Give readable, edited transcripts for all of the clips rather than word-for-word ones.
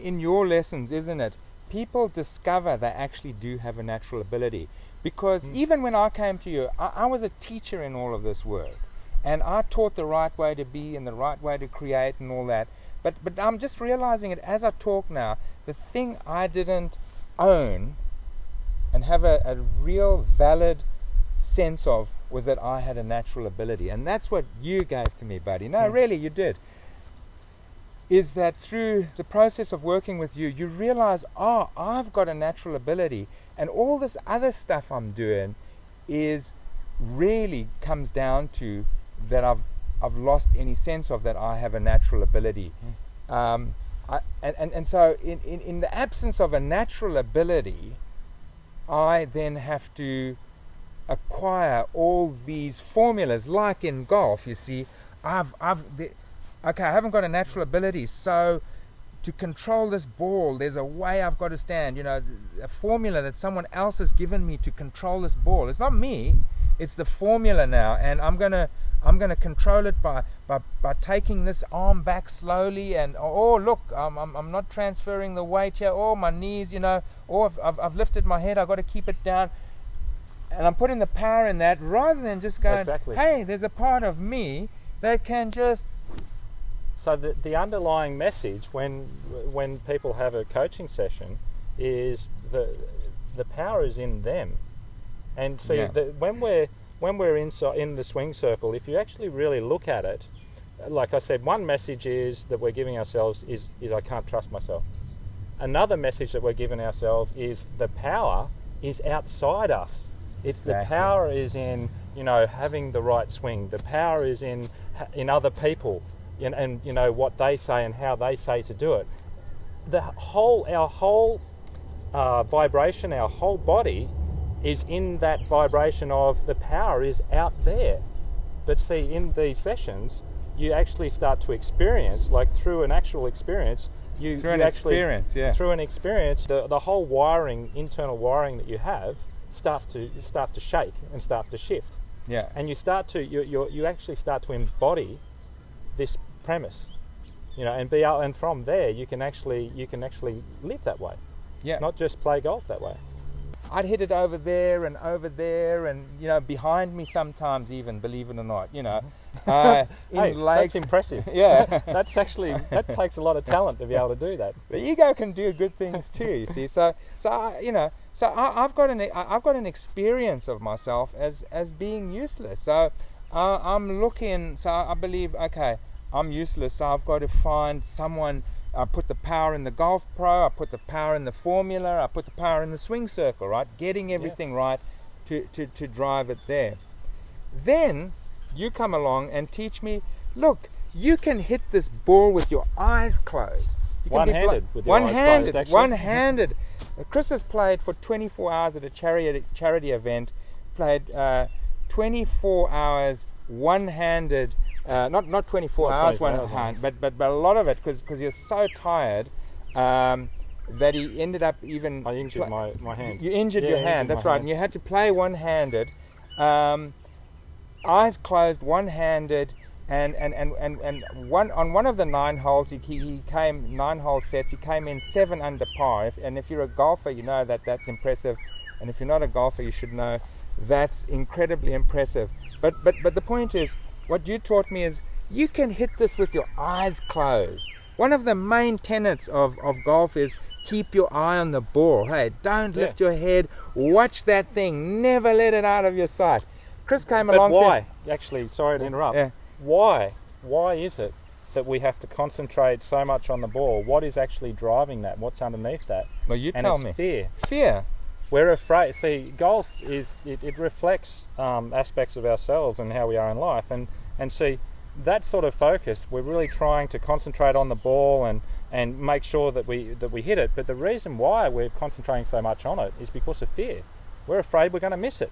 in your lessons, isn't it? People discover they actually do have a natural ability. Because even when I came to you, I was a teacher in all of this work. And I taught the right way to be and the right way to create and all that. But I'm just realizing it as I talk now, the thing I didn't own and have a real valid sense of was that I had a natural ability. And that's what you gave to me, buddy. No, really, you did. Is that through the process of working with you, you realize, I've got a natural ability, and all this other stuff I'm doing is really comes down to that I've lost any sense of that I have a natural ability. And so in the absence of a natural ability, I then have to acquire all these formulas, like in golf. You see, I haven't got a natural ability, so to control this ball, there's a way I've got to stand. A formula that someone else has given me to control this ball. It's not me; it's the formula now, and I'm gonna control it by taking this arm back slowly, and look, I'm not transferring the weight here. My knees, I've lifted my head. I've got to keep it down, and I'm putting the power in that rather than just going, hey, there's a part of me that can just. So the underlying message when people have a coaching session is the power is in them, and see when we're inside in the swing circle, if you actually really look at it, like I said, one message is that we're giving ourselves is I can't trust myself. Another message that we're giving ourselves is the power is outside us. It's the power is in having the right swing. The power is in other people. And what they say and how they say to do it. Our whole vibration, our whole body is in that vibration of the power is out there. But see, in these sessions, you actually start to experience, like through an actual experience, through an experience, the whole wiring, internal wiring that you have starts to shake and starts to shift. Yeah. And you actually start to embody this premise, and from there you can actually live that way, not just play golf that way. I'd hit it over there and behind me sometimes, even, believe it or not, that's impressive. That takes a lot of talent to be able to do that. The ego can do good things too, you see. So I've got an experience of myself as being useless. So I'm looking. So I believe, okay, I'm useless. So I've got to find someone. I put the power in the Golf Pro. I put the power in the formula. I put the power in the swing circle. Right, getting everything right to drive it there. Then you come along and teach me. Look, you can hit this ball with your eyes closed. You can one-handed, with your eyes closed, actually. One-handed. Chris has played for 24 hours at a charity event. Played 24 hours one-handed. Not 24 hours one hand, but a lot of it because he was so tired that he ended up even. I injured my hand. You injured your hand. That's right, and you had to play one-handed, eyes closed, one-handed, and on one of the 9 holes he came 9 hole sets. He came in 7 under par. And if you're a golfer, you know that's impressive, and if you're not a golfer, you should know that's incredibly impressive. But the point is, what you taught me is you can hit this with your eyes closed. One of the main tenets of golf is keep your eye on the ball. Hey, don't lift your head. Watch that thing. Never let it out of your sight. Chris came along. But why? Actually, sorry to interrupt. Yeah. Why? Why is it that we have to concentrate so much on the ball? What is actually driving that? What's underneath that? Well, you tell me. Fear. Fear. We're afraid. See, golf it reflects aspects of ourselves and how we are in life, and see that sort of focus. We're really trying to concentrate on the ball and make sure that we hit it. But the reason why we're concentrating so much on it is because of fear. We're afraid we're going to miss it.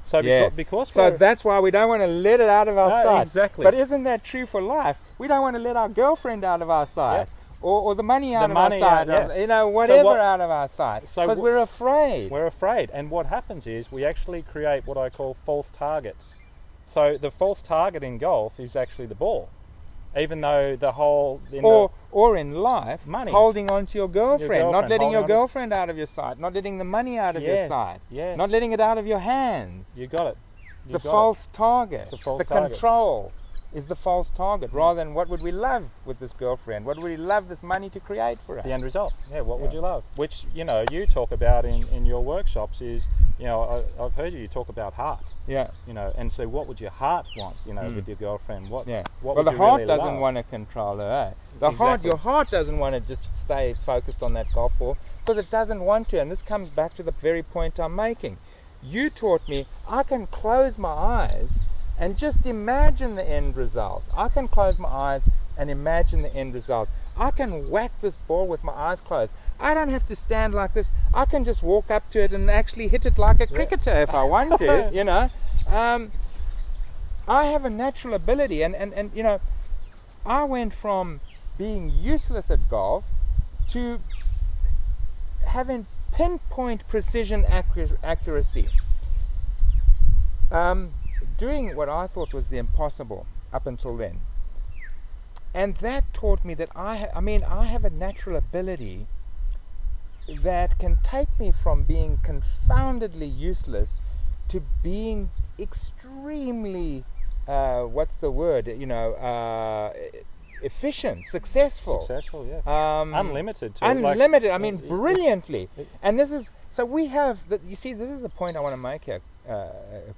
So because that's why we don't want to let it out of our sight. Exactly. But isn't that true for life? We don't want to let our girlfriend out of our sight. Yeah. Or the money out of our sight, whatever out of our sight, because we're afraid. We're afraid, and what happens is we actually create what I call false targets. So the false target in golf is actually the ball, Even though the whole... Or in life, money. Holding on to your girlfriend, not letting your holding on girlfriend out of your sight, not letting the money out of your sight, Yes. not letting it out of your hands. You got it. It's a false target. It's a false the target. Control is the false target, rather than what would we love with this girlfriend? What would we love this money to create for us? The end result. Yeah, what would you love? Which, you know, you talk about in your workshops is, you know, I've heard you talk about heart. Yeah. You know, and so what would your heart want, you know, with your girlfriend? What well, would the you heart really doesn't love? want to control her, Exactly. Your heart doesn't want to just stay focused on that golf ball, because it doesn't want to. And this comes back to the very point I'm making. You taught me I can close my eyes and just imagine the end result. I can close my eyes and imagine the end result. I can whack this ball with my eyes closed. I don't have to stand like this. I can just walk up to it and actually hit it like a cricketer if I want to, you know. I have a natural ability, and you know, I went from being useless at golf to having pinpoint precision accuracy. Doing what I thought was the impossible up until then. And that taught me that I have a natural ability that can take me from being confoundedly useless to being extremely, efficient, successful. Successful, yeah. Unlimited, too. Unlimited, brilliantly. And this is, so we have, you see, this is the point I want to make here,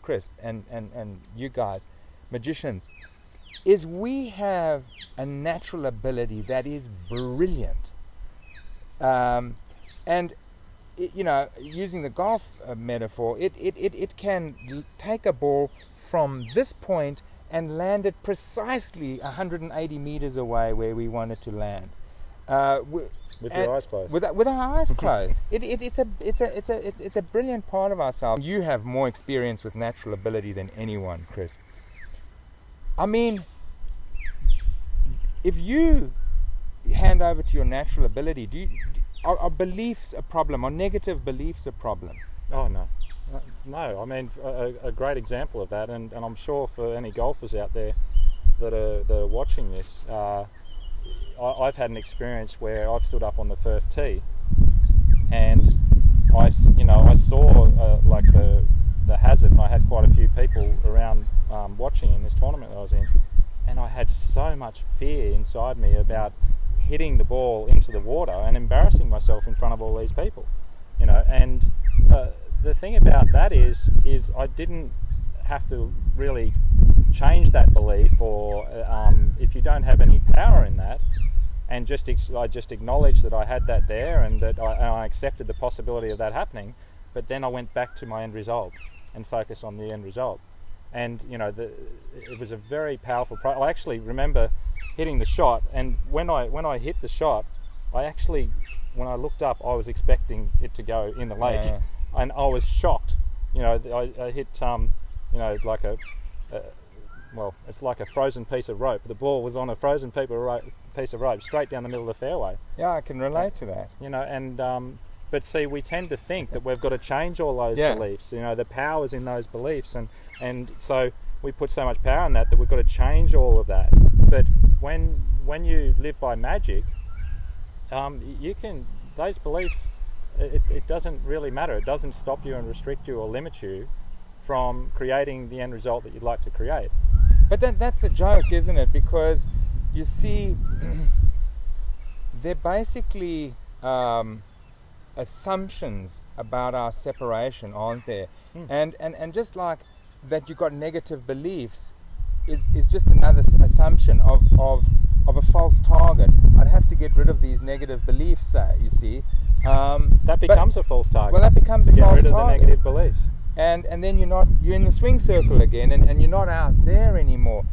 Kris, and you guys, magicians, is we have a natural ability that is brilliant. And you know, using the golf metaphor, it can take a ball from this point and land it precisely 180 meters away where we want it to land. With your eyes closed. With our eyes closed. It's a brilliant part of ourselves. You have more experience with natural ability than anyone, Kris. I mean, if you hand over to your natural ability, are beliefs a problem? Are negative beliefs a problem? Oh, no. No, I mean, a great example of that, and I'm sure for any golfers out there that are watching this, I've had an experience where I've stood up on the first tee, and I saw like the hazard, and I had quite a few people around watching in this tournament that I was in, and I had so much fear inside me about hitting the ball into the water and embarrassing myself in front of all these people, you know. And the thing about that is I didn't have to really change that belief, or if you don't have any power in that, and I just acknowledged that I had that there, and that I accepted the possibility of that happening. But then I went back to my end result and focused on the end result. And you know, it was a very powerful I actually remember hitting the shot, and when I hit the shot, I actually, when I looked up, I was expecting it to go in the lake, and I was shocked. You know, I hit you know, like it's like a frozen piece of rope. The ball was on a frozen piece of rope straight down the middle of the fairway. Yeah, I can relate to that. You know, and but see, we tend to think that we've got to change all those beliefs. You know, the power's in those beliefs, and so we put so much power in that we've got to change all of that. But when you live by magic, you can, those beliefs, it doesn't really matter. It doesn't stop you and restrict you or limit you from creating the end result that you'd like to create. But that's the joke, isn't it? Because you see, they're basically assumptions about our separation, aren't there? And just like that, you've got negative beliefs is just another assumption of a false target. I'd have to get rid of these negative beliefs, you see. That becomes a false target. Well, that becomes a false target. Get rid of the negative beliefs. And then you're in the swing circle again, and you're not out there anymore.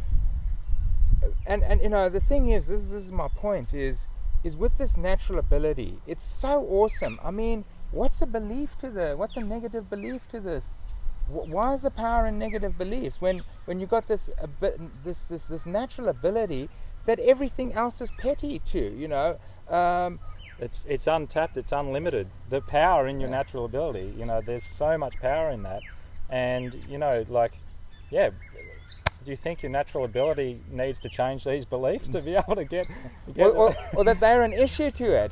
And you know, the thing is, this is my point, is with this natural ability, it's so awesome. I mean, what's a negative belief to this? Why is the power in negative beliefs when you got this natural ability that everything else is petty to, you know? It's untapped, it's unlimited. The power in your natural ability, you know, there's so much power in that. And, you know, like, do you think your natural ability needs to change these beliefs to be able to get or that they're an issue to it?